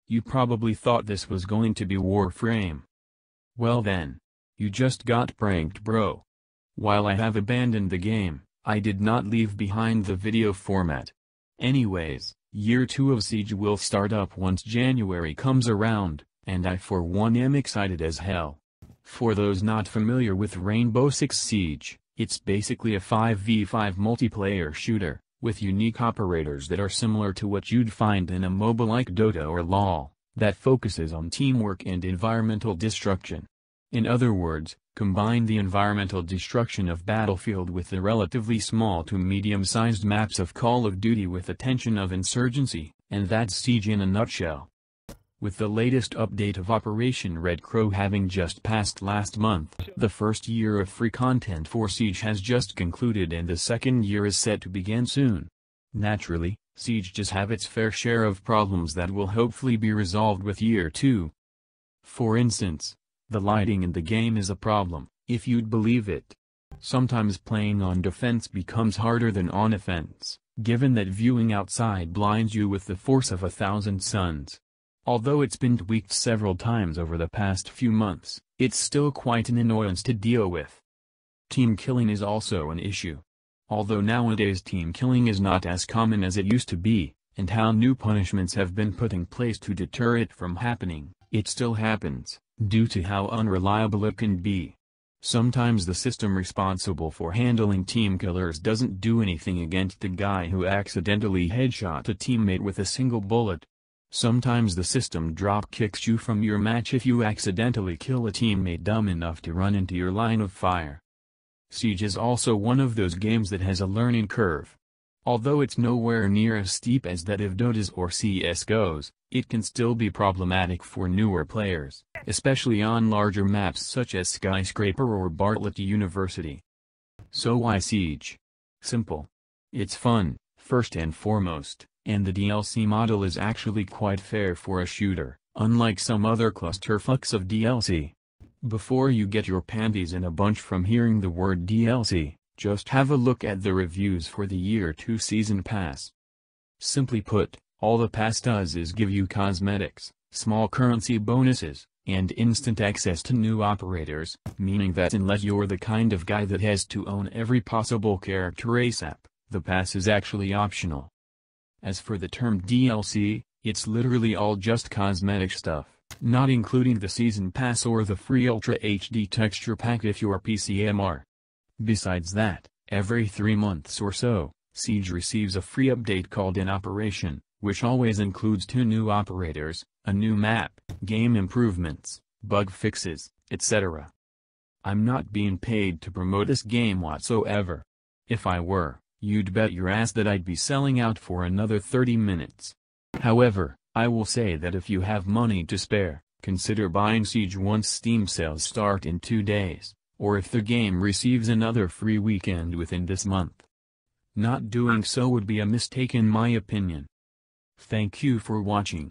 You probably thought this was going to be Warframe. Well then. You just got pranked, bro. While I have abandoned the game, I did not leave behind the video format. Anyways, Year 2 of Siege will start up once January comes around, and I for one am excited as hell. For those not familiar with Rainbow Six Siege, it's basically a 5v5 multiplayer shooter, with unique operators that are similar to what you'd find in a MOBA like Dota or LoL, that focuses on teamwork and environmental destruction. In other words, combine the environmental destruction of Battlefield with the relatively small to medium-sized maps of Call of Duty with the tension of Insurgency, and that's Siege in a nutshell. With the latest update of Operation Red Crow having just passed last month, the first year of free content for Siege has just concluded and the second year is set to begin soon. Naturally, Siege does have its fair share of problems that will hopefully be resolved with Year 2. For instance, the lighting in the game is a problem, if you'd believe it. Sometimes playing on defense becomes harder than on offense, given that viewing outside blinds you with the force of 1,000 suns. Although it's been tweaked several times over the past few months, it's still quite an annoyance to deal with. Team killing is also an issue. Although nowadays team killing is not as common as it used to be, and how new punishments have been put in place to deter it from happening, it still happens, due to how unreliable it can be. Sometimes the system responsible for handling team killers doesn't do anything against the guy who accidentally headshot a teammate with a single bullet. Sometimes the system drop kicks you from your match if you accidentally kill a teammate dumb enough to run into your line of fire. Siege is also one of those games that has a learning curve. Although it's nowhere near as steep as that of Dota's or CSGO's, it can still be problematic for newer players, especially on larger maps such as Skyscraper or Bartlett University. So why Siege? Simple. It's fun, first and foremost, and the DLC model is actually quite fair for a shooter, unlike some other clusterfucks of DLC. Before you get your panties in a bunch from hearing the word DLC, just have a look at the reviews for the Year 2 Season Pass. Simply put, all the pass does is give you cosmetics, small currency bonuses, and instant access to new operators, meaning that unless you're the kind of guy that has to own every possible character ASAP, the pass is actually optional. As for the term DLC, it's literally all just cosmetic stuff, not including the Season Pass or the free Ultra HD texture pack if you're PCMR. Besides that, every 3 months or so, Siege receives a free update called In Operation, which always includes 2 new operators, a new map, game improvements, bug fixes, etc. I'm not being paid to promote this game whatsoever. If I were, you'd bet your ass that I'd be selling out for another 30 minutes. However, I will say that if you have money to spare, consider buying Siege once Steam sales start in 2 days, or if the game receives another free weekend within this month. Not doing so would be a mistake in my opinion. Thank you for watching.